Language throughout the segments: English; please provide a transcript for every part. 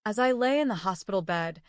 As I lay in the hospital bed,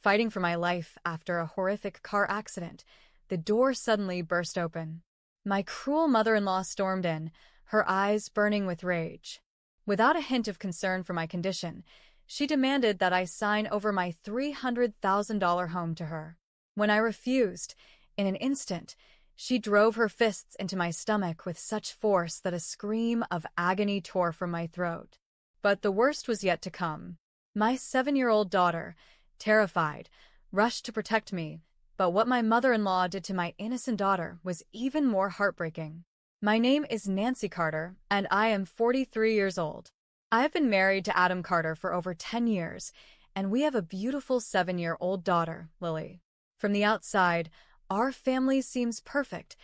fighting for my life after a horrific car accident, the door suddenly burst open. My cruel mother-in-law stormed in, her eyes burning with rage. Without a hint of concern for my condition, she demanded that I sign over my $300,000 home to her. When I refused, in an instant, she drove her fists into my stomach with such force that a scream of agony tore from my throat. But the worst was yet to come. My 7-year-old daughter, terrified, rushed to protect me, but what my mother-in-law did to my innocent daughter was even more heartbreaking. My name is Nancy Carter, and I am 43 years old. I have been married to Adam Carter for over 10 years, and we have a beautiful 7-year-old daughter, Lily. From the outside, our family seems perfect.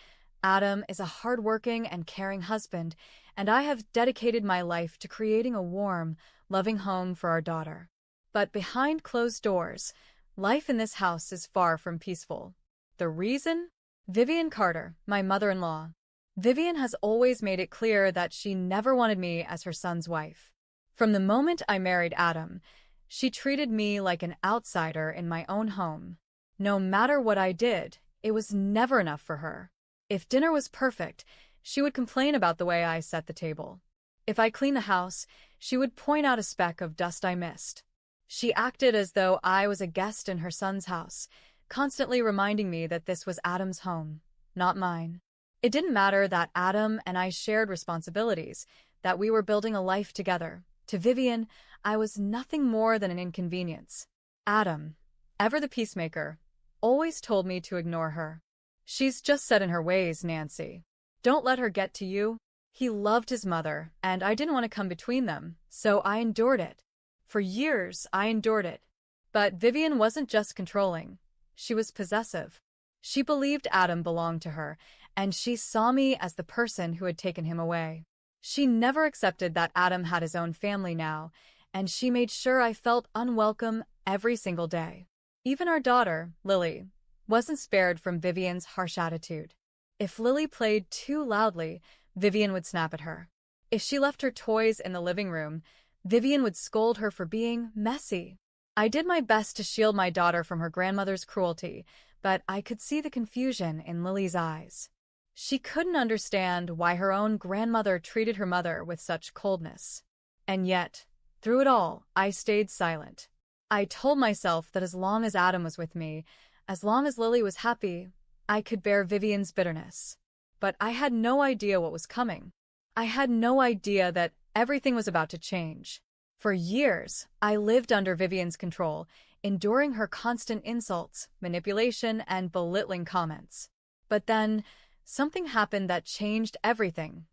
Adam is a hardworking and caring husband, and I have dedicated my life to creating a warm, loving home for our daughter. But behind closed doors, life in this house is far from peaceful. The reason? Vivian Carter, my mother-in-law. Vivian has always made it clear that she never wanted me as her son's wife. From the moment I married Adam, she treated me like an outsider in my own home. No matter what I did, it was never enough for her. If dinner was perfect, she would complain about the way I set the table. If I cleaned the house, she would point out a speck of dust I missed. She acted as though I was a guest in her son's house, constantly reminding me that this was Adam's home, not mine. It didn't matter that Adam and I shared responsibilities, that we were building a life together. To Vivian, I was nothing more than an inconvenience. Adam, ever the peacemaker, always told me to ignore her. She's just set in her ways, Nancy. Don't let her get to you. He loved his mother, and I didn't want to come between them, so I endured it. For years, I endured it. But Vivian wasn't just controlling. She was possessive. She believed Adam belonged to her, and she saw me as the person who had taken him away. She never accepted that Adam had his own family now, and she made sure I felt unwelcome every single day. Even our daughter, Lily, wasn't spared from Vivian's harsh attitude. If Lily played too loudly, Vivian would snap at her. If she left her toys in the living room, Vivian would scold her for being messy. I did my best to shield my daughter from her grandmother's cruelty, but I could see the confusion in Lily's eyes. She couldn't understand why her own grandmother treated her mother with such coldness. And yet, through it all, I stayed silent. I told myself that as long as Adam was with me, as long as Lily was happy, I could bear Vivian's bitterness. But I had no idea what was coming. I had no idea that everything was about to change. For years, I lived under Vivian's control, enduring her constant insults, manipulation, and belittling comments. But then, something happened that changed everything.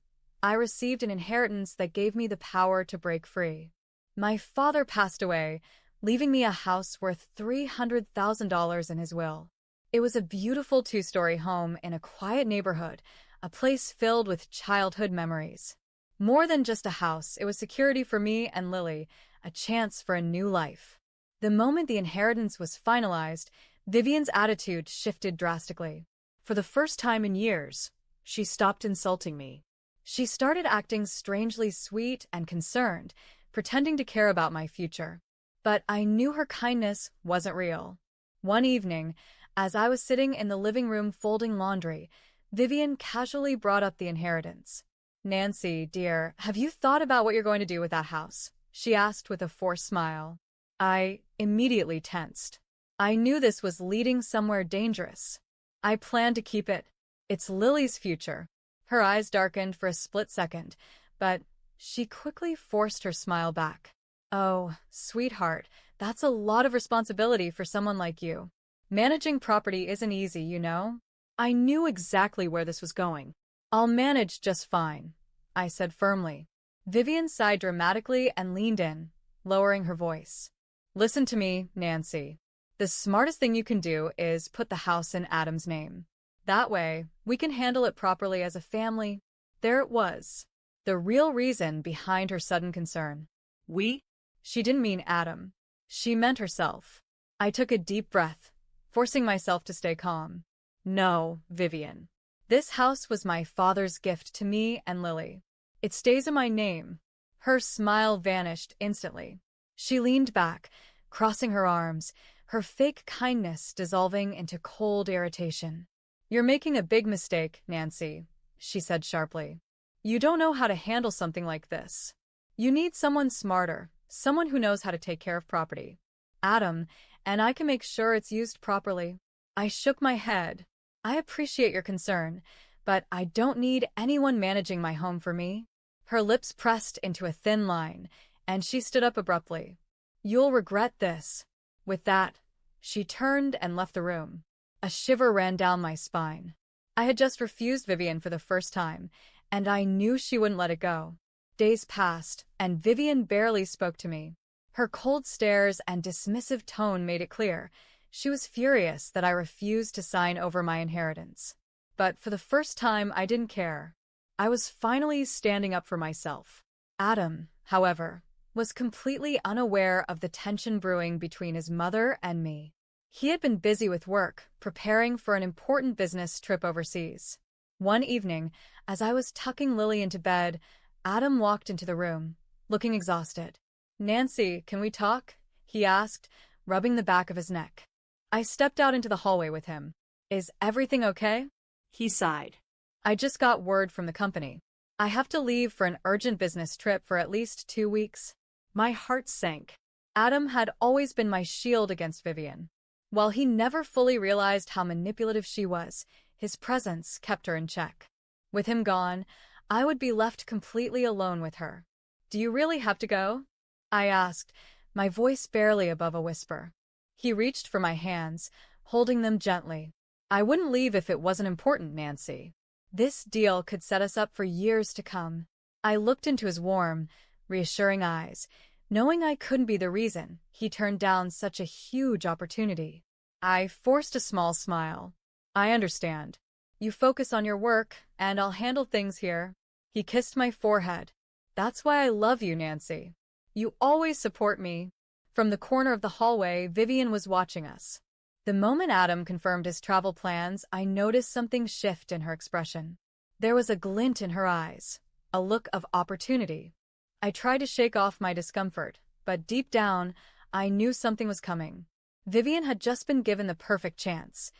I received an inheritance that gave me the power to break free. My father passed away, leaving me a house worth $300,000 in his will. It was a beautiful 2-story home in a quiet neighborhood, a place filled with childhood memories. More than just a house, it was security for me and Lily, a chance for a new life. The moment the inheritance was finalized, Vivian's attitude shifted drastically. For the first time in years, she stopped insulting me. She started acting strangely sweet and concerned, pretending to care about my future. But I knew her kindness wasn't real. One evening, as I was sitting in the living room folding laundry, Vivian casually brought up the inheritance. "Nancy, dear, have you thought about what you're going to do with that house?" she asked with a forced smile. I immediately tensed. I knew this was leading somewhere dangerous. I planned to keep it. It's Lily's future. Her eyes darkened for a split second, but she quickly forced her smile back. "Oh, sweetheart, that's a lot of responsibility for someone like you. Managing property isn't easy, you know." I knew exactly where this was going. "I'll manage just fine," I said firmly. Vivian sighed dramatically and leaned in, lowering her voice. "Listen to me, Nancy. The smartest thing you can do is put the house in Adam's name. That way, we can handle it properly as a family." There it was, the real reason behind her sudden concern. "We?" She didn't mean Adam. She meant herself. I took a deep breath, forcing myself to stay calm. "No, Vivian. This house was my father's gift to me and Lily. It stays in my name." Her smile vanished instantly. She leaned back, crossing her arms, her fake kindness dissolving into cold irritation. "You're making a big mistake, Nancy," she said sharply. "You don't know how to handle something like this. You need someone smarter, someone who knows how to take care of property. Adam, and I can make sure it's used properly." I shook my head. "I appreciate your concern, but I don't need anyone managing my home for me." Her lips pressed into a thin line, and she stood up abruptly. "You'll regret this." With that, she turned and left the room. A shiver ran down my spine. I had just refused Vivian for the first time, and I knew she wouldn't let it go. Days passed, and Vivian barely spoke to me. Her cold stares and dismissive tone made it clear she was furious that I refused to sign over my inheritance. But for the first time, I didn't care. I was finally standing up for myself. Adam, however, was completely unaware of the tension brewing between his mother and me. He had been busy with work, preparing for an important business trip overseas. One evening, as I was tucking Lily into bed, Adam walked into the room, looking exhausted. "Nancy, can we talk?" he asked, rubbing the back of his neck. I stepped out into the hallway with him. "Is everything okay?" He sighed. "I just got word from the company. I have to leave for an urgent business trip for at least 2 weeks." My heart sank. Adam had always been my shield against Vivian. While he never fully realized how manipulative she was, his presence kept her in check. With him gone, I would be left completely alone with her. "Do you really have to go?" I asked, my voice barely above a whisper. He reached for my hands, holding them gently. "I wouldn't leave if it wasn't important, Nancy. This deal could set us up for years to come." I looked into his warm, reassuring eyes, knowing I couldn't be the reason he turned down such a huge opportunity. I forced a small smile. "I understand. You focus on your work, and I'll handle things here." He kissed my forehead. "That's why I love you, Nancy. You always support me." From the corner of the hallway, Vivian was watching us. The moment Adam confirmed his travel plans, I noticed something shift in her expression. There was a glint in her eyes, a look of opportunity. I tried to shake off my discomfort, but deep down, I knew something was coming. Vivian had just been given the perfect chance.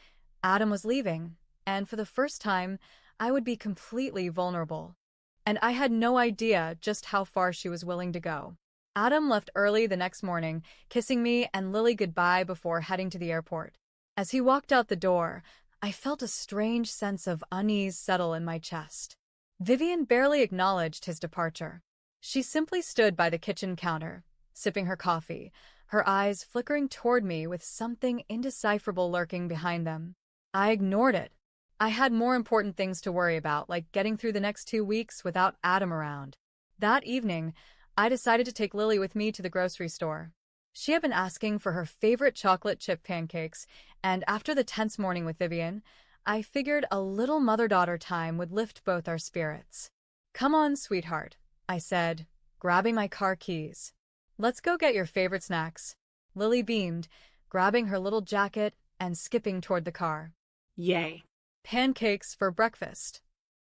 Adam was leaving, and for the first time, I would be completely vulnerable. And I had no idea just how far she was willing to go. Adam left early the next morning, kissing me and Lily goodbye before heading to the airport. As he walked out the door, I felt a strange sense of unease settle in my chest. Vivian barely acknowledged his departure. She simply stood by the kitchen counter, sipping her coffee, her eyes flickering toward me with something indecipherable lurking behind them. I ignored it. I had more important things to worry about, like getting through the next 2 weeks without Adam around. That evening, I decided to take Lily with me to the grocery store. She had been asking for her favorite chocolate chip pancakes, and after the tense morning with Vivian, I figured a little mother-daughter time would lift both our spirits. "Come on, sweetheart," I said, grabbing my car keys. "Let's go get your favorite snacks." Lily beamed, grabbing her little jacket and skipping toward the car. Yay. Pancakes for breakfast.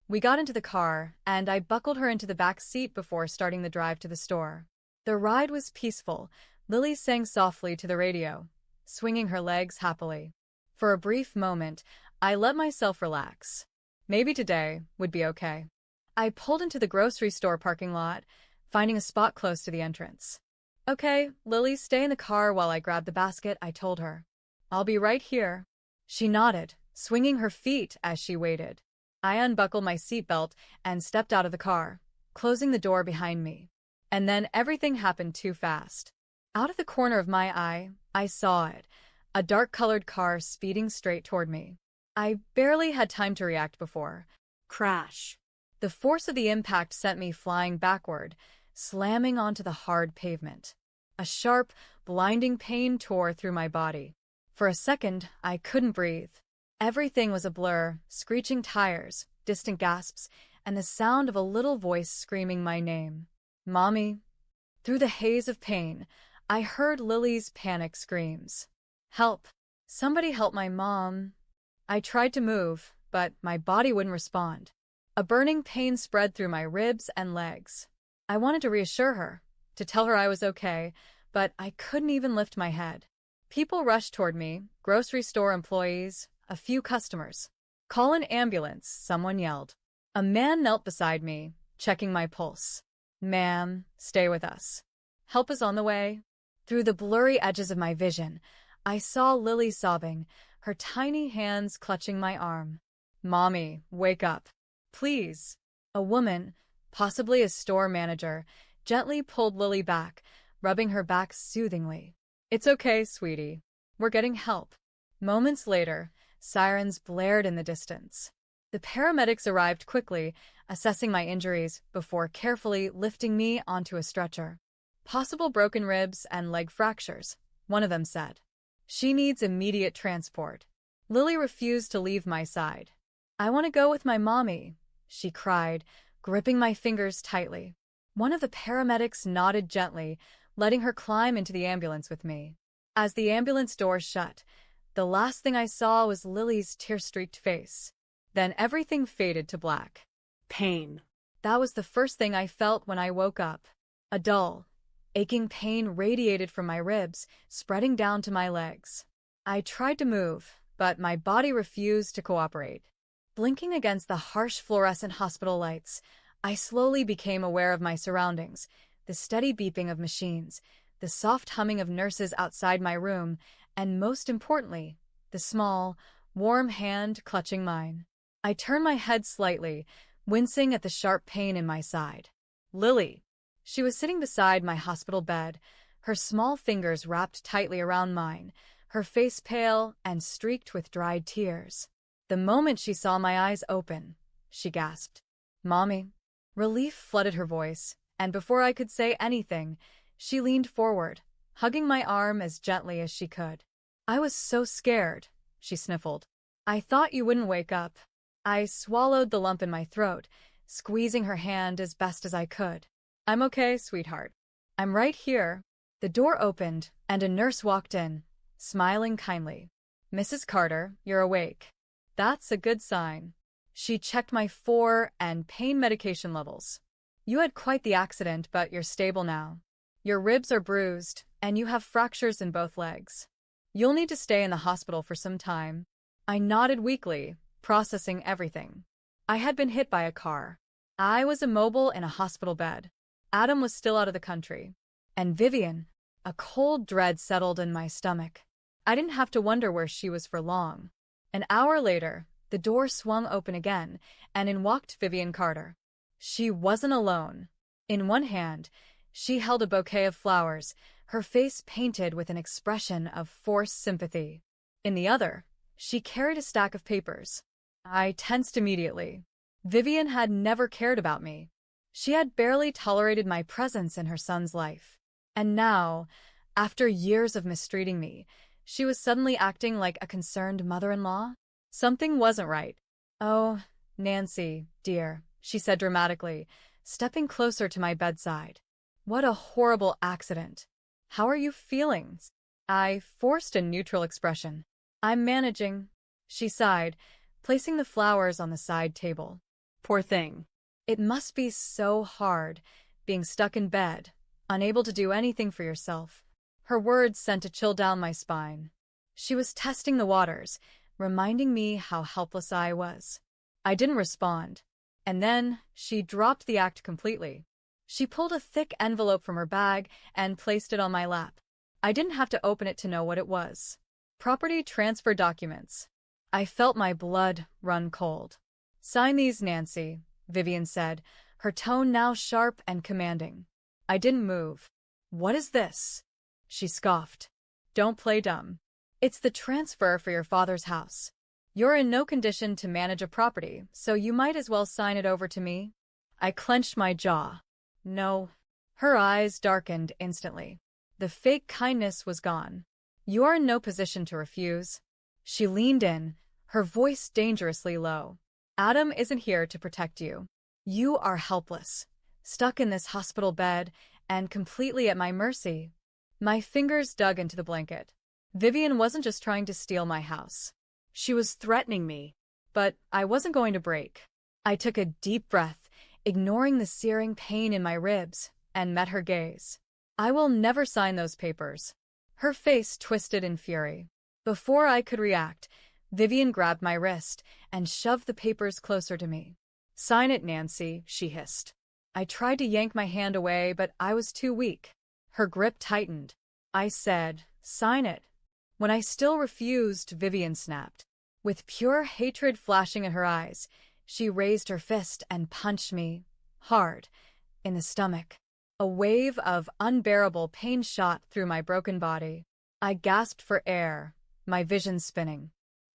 We got into the car, and I buckled her into the back seat before starting the drive to the store. The ride was peaceful. Lily sang softly to the radio, swinging her legs happily. For a brief moment, I let myself relax. Maybe today would be okay. I pulled into the grocery store parking lot, finding a spot close to the entrance. "Okay, Lily, stay in the car while I grab the basket," I told her. "I'll be right here." She nodded, swinging her feet as she waited. I unbuckled my seatbelt and stepped out of the car, closing the door behind me. And then everything happened too fast. Out of the corner of my eye, I saw it, a dark-colored car speeding straight toward me. I barely had time to react before. Crash. The force of the impact sent me flying backward, slamming onto the hard pavement. A sharp, blinding pain tore through my body. For a second, I couldn't breathe. Everything was a blur, screeching tires, distant gasps, and the sound of a little voice screaming my name. "Mommy." Through the haze of pain, I heard Lily's panic screams. "Help. Somebody help my mom." I tried to move, but my body wouldn't respond. A burning pain spread through my ribs and legs. I wanted to reassure her, to tell her I was okay, but I couldn't even lift my head. People rushed toward me, grocery store employees, a few customers. "Call an ambulance," someone yelled. A man knelt beside me, checking my pulse. "Ma'am, stay with us. Help is on the way." Through the blurry edges of my vision, I saw Lily sobbing, her tiny hands clutching my arm. "Mommy, wake up. Please." A woman, possibly a store manager, gently pulled Lily back, rubbing her back soothingly. "It's okay, sweetie. We're getting help." Moments later, sirens blared in the distance. The paramedics arrived quickly, assessing my injuries before carefully lifting me onto a stretcher. "Possible broken ribs and leg fractures," one of them said. "She needs immediate transport." Lily refused to leave my side. "I want to go with my mommy," she cried, gripping my fingers tightly. One of the paramedics nodded gently, letting her climb into the ambulance with me. As the ambulance door shut, the last thing I saw was Lily's tear-streaked face. Then everything faded to black. Pain. That was the first thing I felt when I woke up. A dull, aching pain radiated from my ribs, spreading down to my legs. I tried to move, but my body refused to cooperate. Blinking against the harsh fluorescent hospital lights, I slowly became aware of my surroundings, the steady beeping of machines, the soft humming of nurses outside my room, and most importantly, the small, warm hand clutching mine. I turned my head slightly, wincing at the sharp pain in my side. Lily. She was sitting beside my hospital bed, her small fingers wrapped tightly around mine, her face pale and streaked with dried tears. The moment she saw my eyes open, she gasped, "Mommy." Relief flooded her voice, and before I could say anything, she leaned forward, hugging my arm as gently as she could. "I was so scared," she sniffled. "I thought you wouldn't wake up." I swallowed the lump in my throat, squeezing her hand as best as I could. "I'm okay, sweetheart. I'm right here." The door opened, and a nurse walked in, smiling kindly. "Mrs. Carter, you're awake. That's a good sign." She checked my and pain medication levels. "You had quite the accident, but you're stable now. Your ribs are bruised, and you have fractures in both legs. You'll need to stay in the hospital for some time." I nodded weakly, processing everything. I had been hit by a car. I was immobile in a hospital bed. Adam was still out of the country. And Vivian, a cold dread settled in my stomach. I didn't have to wonder where she was for long. An hour later, the door swung open again, and in walked Vivian Carter. She wasn't alone. In one hand, she held a bouquet of flowers, her face painted with an expression of forced sympathy. In the other, she carried a stack of papers. I tensed immediately. Vivian had never cared about me. She had barely tolerated my presence in her son's life. And now, after years of mistreating me, she was suddenly acting like a concerned mother-in-law? Something wasn't right. "Oh, Nancy, dear," she said dramatically, stepping closer to my bedside. "What a horrible accident. How are you feeling?" I forced a neutral expression. "I'm managing," she sighed, placing the flowers on the side table. Poor thing. "It must be so hard, being stuck in bed, unable to do anything for yourself." Her words sent a chill down my spine. She was testing the waters, reminding me how helpless I was. I didn't respond. And then she dropped the act completely. She pulled a thick envelope from her bag and placed it on my lap. I didn't have to open it to know what it was. Property transfer documents. I felt my blood run cold. "Sign these, Nancy," Vivian said, her tone now sharp and commanding. I didn't move. "What is this?" she scoffed. "Don't play dumb. It's the transfer for your father's house. You're in no condition to manage a property, so you might as well sign it over to me." I clenched my jaw. "No." Her eyes darkened instantly. The fake kindness was gone. "You are in no position to refuse." She leaned in, her voice dangerously low. "Adam isn't here to protect you. You are helpless, stuck in this hospital bed, and completely at my mercy." My fingers dug into the blanket. Vivian wasn't just trying to steal my house. She was threatening me. But I wasn't going to break. I took a deep breath, ignoring the searing pain in my ribs, and met her gaze. I will never sign those papers. Her face twisted in fury. Before I could react, Vivian grabbed my wrist and shoved the papers closer to me. Sign it, Nancy, she hissed. I tried to yank my hand away, but I was too weak. Her grip tightened. I said, sign it. When I still refused, Vivian snapped. With pure hatred flashing in her eyes, she raised her fist and punched me, hard, in the stomach. A wave of unbearable pain shot through my broken body. I gasped for air, my vision spinning.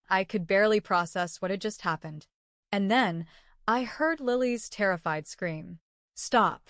I could barely process what had just happened. And then, I heard Lily's terrified scream. Stop.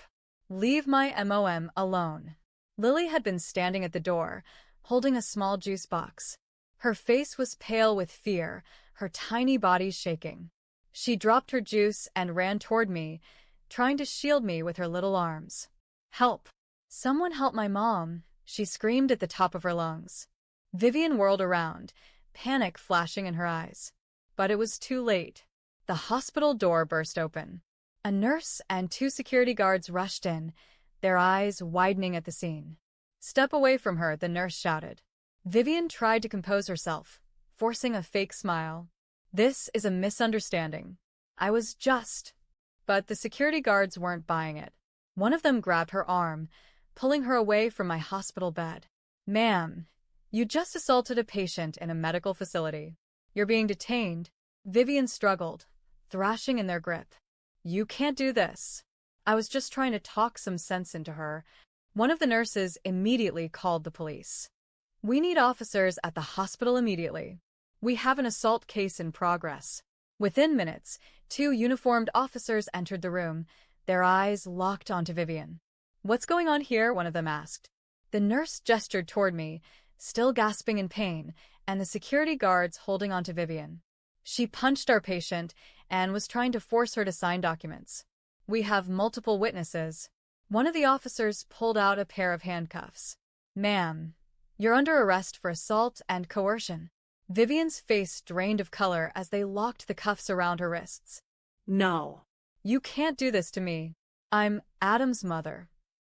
Leave my mom alone. Lily had been standing at the door, holding a small juice box. Her face was pale with fear, her tiny body shaking. She dropped her juice and ran toward me, trying to shield me with her little arms. Help! Someone help my mom, she screamed at the top of her lungs. Vivian whirled around, panic flashing in her eyes. But it was too late. The hospital door burst open. A nurse and 2 security guards rushed in, their eyes widening at the scene. Step away from her, the nurse shouted. Vivian tried to compose herself, forcing a fake smile. This is a misunderstanding. I was just. But the security guards weren't buying it. One of them grabbed her arm, pulling her away from my hospital bed. Ma'am, you just assaulted a patient in a medical facility. You're being detained. Vivian struggled, thrashing in their grip. You can't do this. I was just trying to talk some sense into her. One of the nurses immediately called the police. We need officers at the hospital immediately. We have an assault case in progress. Within minutes, 2 uniformed officers entered the room, their eyes locked onto Vivian. What's going on here? One of them asked. The nurse gestured toward me, still gasping in pain, and the security guards holding onto Vivian. She punched our patient and was trying to force her to sign documents. We have multiple witnesses. One of the officers pulled out a pair of handcuffs. Ma'am, you're under arrest for assault and coercion. Vivian's face drained of color as they locked the cuffs around her wrists. No. You can't do this to me. I'm Adam's mother.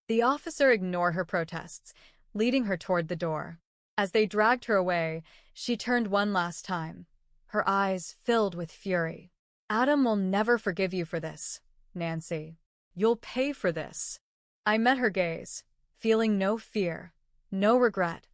The officer ignored her protests, leading her toward the door. As they dragged her away, she turned one last time, her eyes filled with fury. Adam will never forgive you for this, Nancy. You'll pay for this. I met her gaze, feeling no fear, no regret,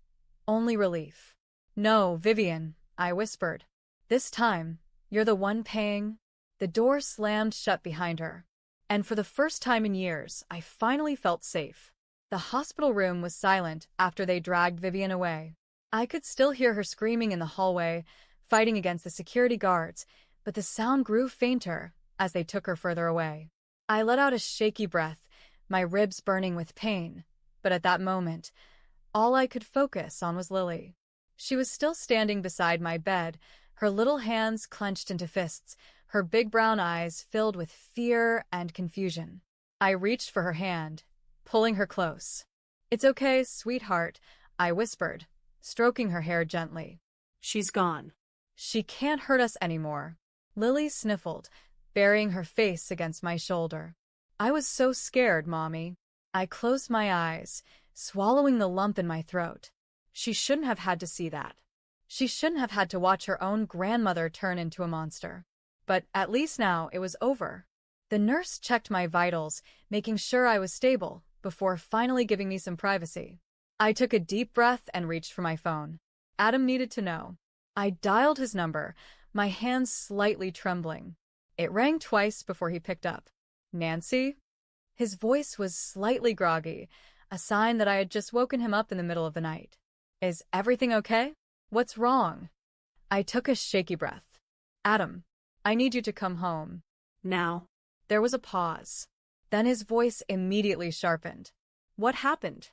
only relief. No, Vivian, I whispered. This time, you're the one paying. The door slammed shut behind her. And for the first time in years, I finally felt safe. The hospital room was silent after they dragged Vivian away. I could still hear her screaming in the hallway, fighting against the security guards, but the sound grew fainter as they took her further away. I let out a shaky breath, my ribs burning with pain, but at that moment, all I could focus on was Lily. She was still standing beside my bed, her little hands clenched into fists, her big brown eyes filled with fear and confusion. I reached for her hand, pulling her close. It's okay, sweetheart, I whispered, stroking her hair gently. She's gone. She can't hurt us anymore. Lily sniffled, burying her face against my shoulder. I was so scared, Mommy. I closed my eyes, swallowing the lump in my throat. She shouldn't have had to see that. She shouldn't have had to watch her own grandmother turn into a monster. But at least now it was over. The nurse checked my vitals, making sure I was stable, before finally giving me some privacy. I took a deep breath and reached for my phone. Adam needed to know. I dialed his number, my hands slightly trembling. It rang twice before he picked up. Nancy? His voice was slightly groggy, a sign that I had just woken him up in the middle of the night. Is everything okay? What's wrong? I took a shaky breath. Adam, I need you to come home. Now? There was a pause. Then his voice immediately sharpened. What happened?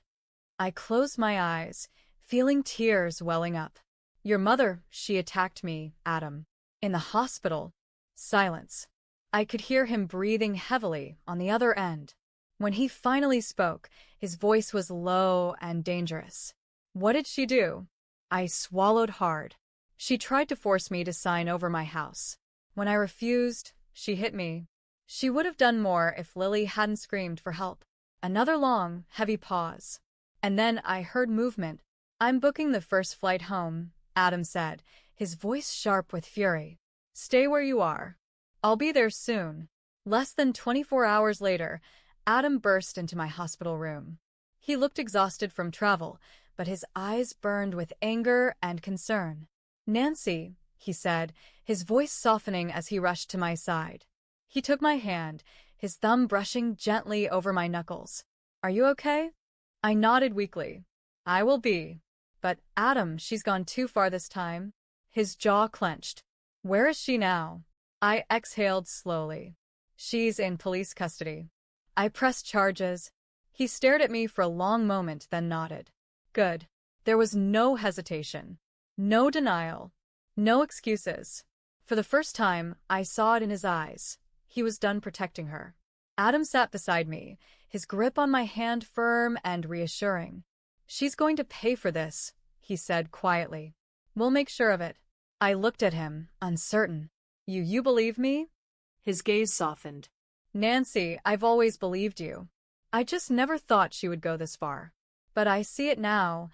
I closed my eyes, feeling tears welling up. Your mother, she attacked me, Adam. In the hospital. Silence. I could hear him breathing heavily on the other end. When he finally spoke, his voice was low and dangerous. What did she do? I swallowed hard. She tried to force me to sign over my house. When I refused, she hit me. She would have done more if Lily hadn't screamed for help. Another long, heavy pause. And then I heard movement. "I'm booking the first flight home," Adam said, his voice sharp with fury. "Stay where you are. I'll be there soon." Less than 24 hours later, Adam burst into my hospital room. He looked exhausted from travel, but his eyes burned with anger and concern. "Nancy," he said, his voice softening as he rushed to my side. He took my hand, his thumb brushing gently over my knuckles. "Are you okay?" I nodded weakly. "I will be. But Adam, she's gone too far this time." His jaw clenched. "Where is she now?" I exhaled slowly. "She's in police custody." I pressed charges. He stared at me for a long moment, then nodded. "Good." There was no hesitation, no denial, no excuses. For the first time, I saw it in his eyes. He was done protecting her. Adam sat beside me, his grip on my hand firm and reassuring. "She's going to pay for this," he said quietly. "We'll make sure of it." I looked at him, uncertain. You believe me?" His gaze softened. "Nancy, I've always believed you. I just never thought she would go this far. But I see it now.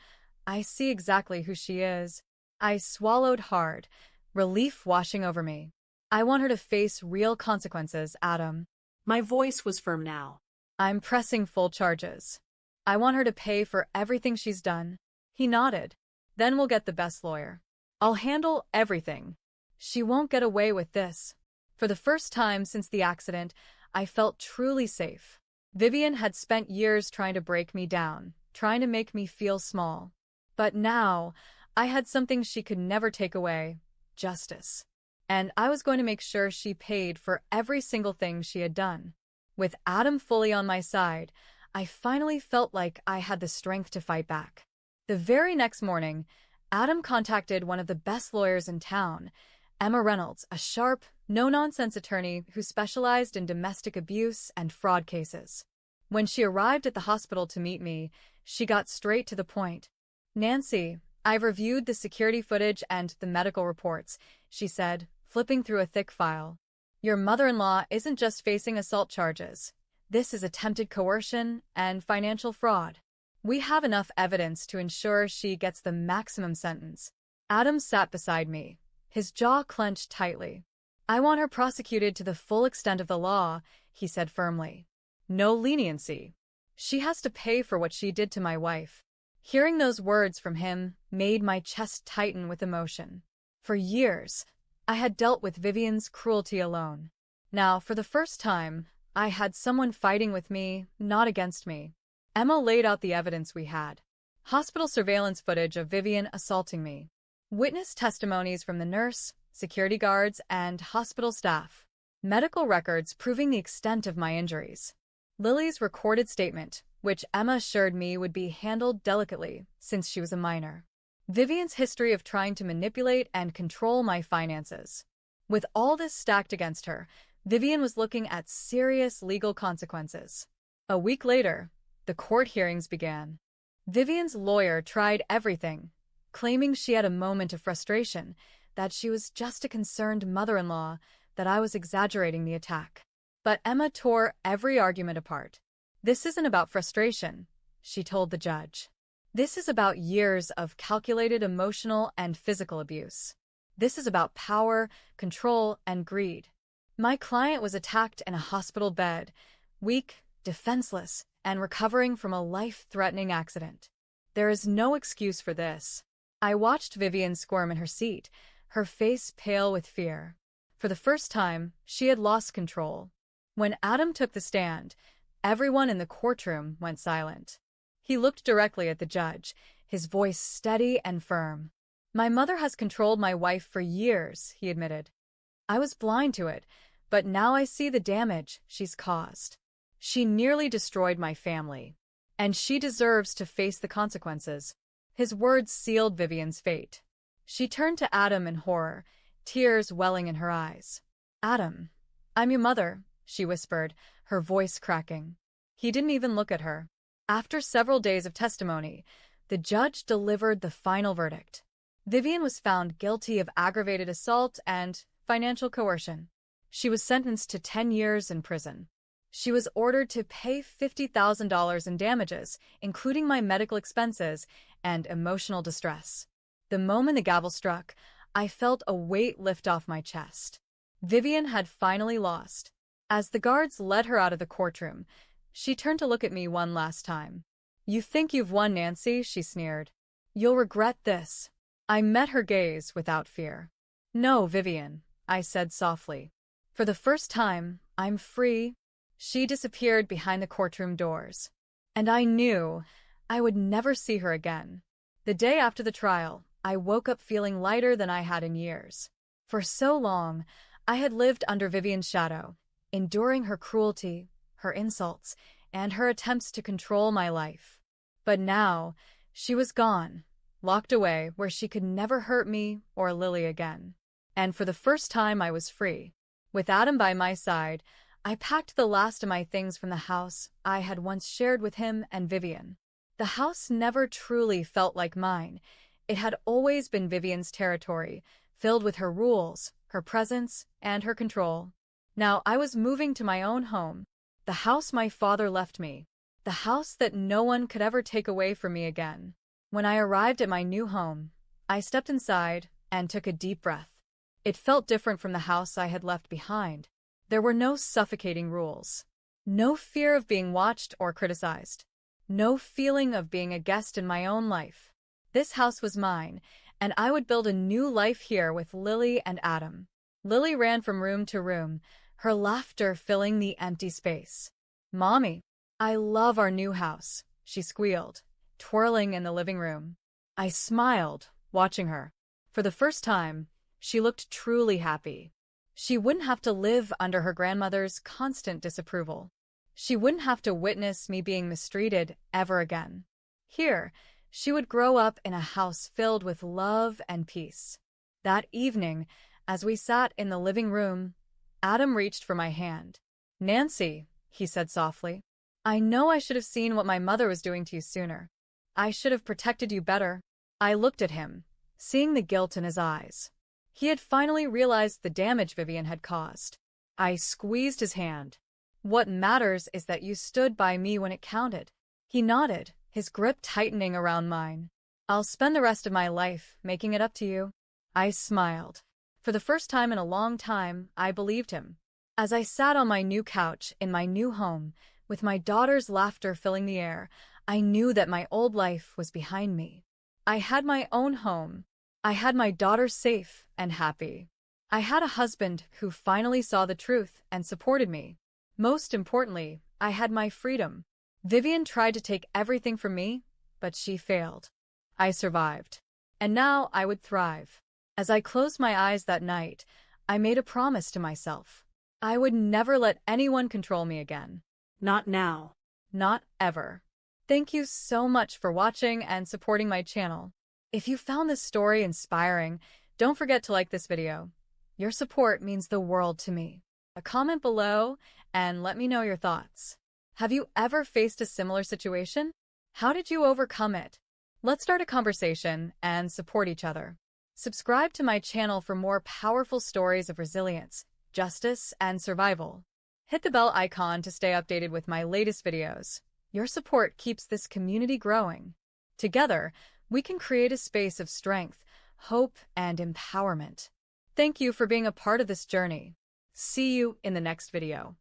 I see exactly who she is." I swallowed hard, relief washing over me. "I want her to face real consequences, Adam." My voice was firm now. "I'm pressing full charges. I want her to pay for everything she's done." He nodded. "Then we'll get the best lawyer. I'll handle everything. She won't get away with this." For the first time since the accident, I felt truly safe. Vivian had spent years trying to break me down, trying to make me feel small. But now, I had something she could never take away: justice. And I was going to make sure she paid for every single thing she had done. With Adam fully on my side, I finally felt like I had the strength to fight back. The very next morning, Adam contacted one of the best lawyers in town, Emma Reynolds, a sharp, no-nonsense attorney who specialized in domestic abuse and fraud cases. When she arrived at the hospital to meet me, she got straight to the point. "Nancy, I've reviewed the security footage and the medical reports," she said, flipping through a thick file. "Your mother-in-law isn't just facing assault charges. This is attempted coercion and financial fraud. We have enough evidence to ensure she gets the maximum sentence." Adam sat beside me, his jaw clenched tightly. "I want her prosecuted to the full extent of the law," he said firmly. "No leniency. She has to pay for what she did to my wife." Hearing those words from him made my chest tighten with emotion. For years, I had dealt with Vivian's cruelty alone. Now, for the first time, I had someone fighting with me, not against me. Emma laid out the evidence we had. Hospital surveillance footage of Vivian assaulting me. Witness testimonies from the nurse, security guards, and hospital staff. Medical records proving the extent of my injuries. Lily's recorded statement, which Emma assured me would be handled delicately since she was a minor. Vivian's history of trying to manipulate and control my finances. With all this stacked against her, Vivian was looking at serious legal consequences. A week later, the court hearings began. Vivian's lawyer tried everything, claiming she had a moment of frustration, that she was just a concerned mother-in-law, that I was exaggerating the attack. But Emma tore every argument apart. "This isn't about frustration," she told the judge. "This is about years of calculated emotional and physical abuse. This is about power, control, and greed. My client was attacked in a hospital bed, weak, defenseless, and recovering from a life-threatening accident. There is no excuse for this." I watched Vivian squirm in her seat, her face pale with fear. For the first time, she had lost control. When Adam took the stand, everyone in the courtroom went silent. He looked directly at the judge, his voice steady and firm. "My mother has controlled my wife for years," he admitted. "I was blind to it, but now I see the damage she's caused. She nearly destroyed my family, and she deserves to face the consequences." His words sealed Vivian's fate. She turned to Adam in horror, tears welling in her eyes. "Adam, I'm your mother," she whispered, her voice cracking. He didn't even look at her. After several days of testimony, the judge delivered the final verdict. Vivian was found guilty of aggravated assault and financial coercion. She was sentenced to 10 years in prison. She was ordered to pay $50,000 in damages, including my medical expenses and emotional distress. The moment the gavel struck, I felt a weight lift off my chest. Vivian had finally lost. As the guards led her out of the courtroom, she turned to look at me one last time. "You think you've won, Nancy," she sneered. "You'll regret this." I met her gaze without fear. "No, Vivian," I said softly. "For the first time, I'm free." She disappeared behind the courtroom doors. And I knew I would never see her again. The day after the trial, I woke up feeling lighter than I had in years. For so long, I had lived under Vivian's shadow, enduring her cruelty, her insults, and her attempts to control my life. But now, she was gone, locked away where she could never hurt me or Lily again. And for the first time, I was free. With Adam by my side, I packed the last of my things from the house I had once shared with him and Vivian. The house never truly felt like mine. It had always been Vivian's territory, filled with her rules, her presence, and her control. Now I was moving to my own home, the house my father left me, the house that no one could ever take away from me again. When I arrived at my new home, I stepped inside and took a deep breath. It felt different from the house I had left behind. There were no suffocating rules, no fear of being watched or criticized, no feeling of being a guest in my own life. This house was mine, and I would build a new life here with Lily and Adam. Lily ran from room to room, her laughter filling the empty space. "Mommy, I love our new house," she squealed, twirling in the living room. I smiled, watching her. For the first time, she looked truly happy. She wouldn't have to live under her grandmother's constant disapproval. She wouldn't have to witness me being mistreated ever again. Here, she would grow up in a house filled with love and peace. That evening, as we sat in the living room, Adam reached for my hand. "Nancy," he said softly, "I know I should have seen what my mother was doing to you sooner. I should have protected you better." I looked at him, seeing the guilt in his eyes. He had finally realized the damage Vivian had caused. I squeezed his hand. "What matters is that you stood by me when it counted." He nodded, his grip tightening around mine. "I'll spend the rest of my life making it up to you." I smiled. For the first time in a long time, I believed him. As I sat on my new couch in my new home, with my daughter's laughter filling the air, I knew that my old life was behind me. I had my own home. I had my daughter safe and happy. I had a husband who finally saw the truth and supported me. Most importantly, I had my freedom. Vivian tried to take everything from me, but she failed. I survived. And now I would thrive. As I closed my eyes that night, I made a promise to myself. I would never let anyone control me again. Not now. Not ever. Thank you so much for watching and supporting my channel. If you found this story inspiring, don't forget to like this video. Your support means the world to me. A comment below and let me know your thoughts. Have you ever faced a similar situation? How did you overcome it? Let's start a conversation and support each other. Subscribe to my channel for more powerful stories of resilience, justice, and survival. Hit the bell icon to stay updated with my latest videos. Your support keeps this community growing. Together, we can create a space of strength, hope, and empowerment. Thank you for being a part of this journey. See you in the next video.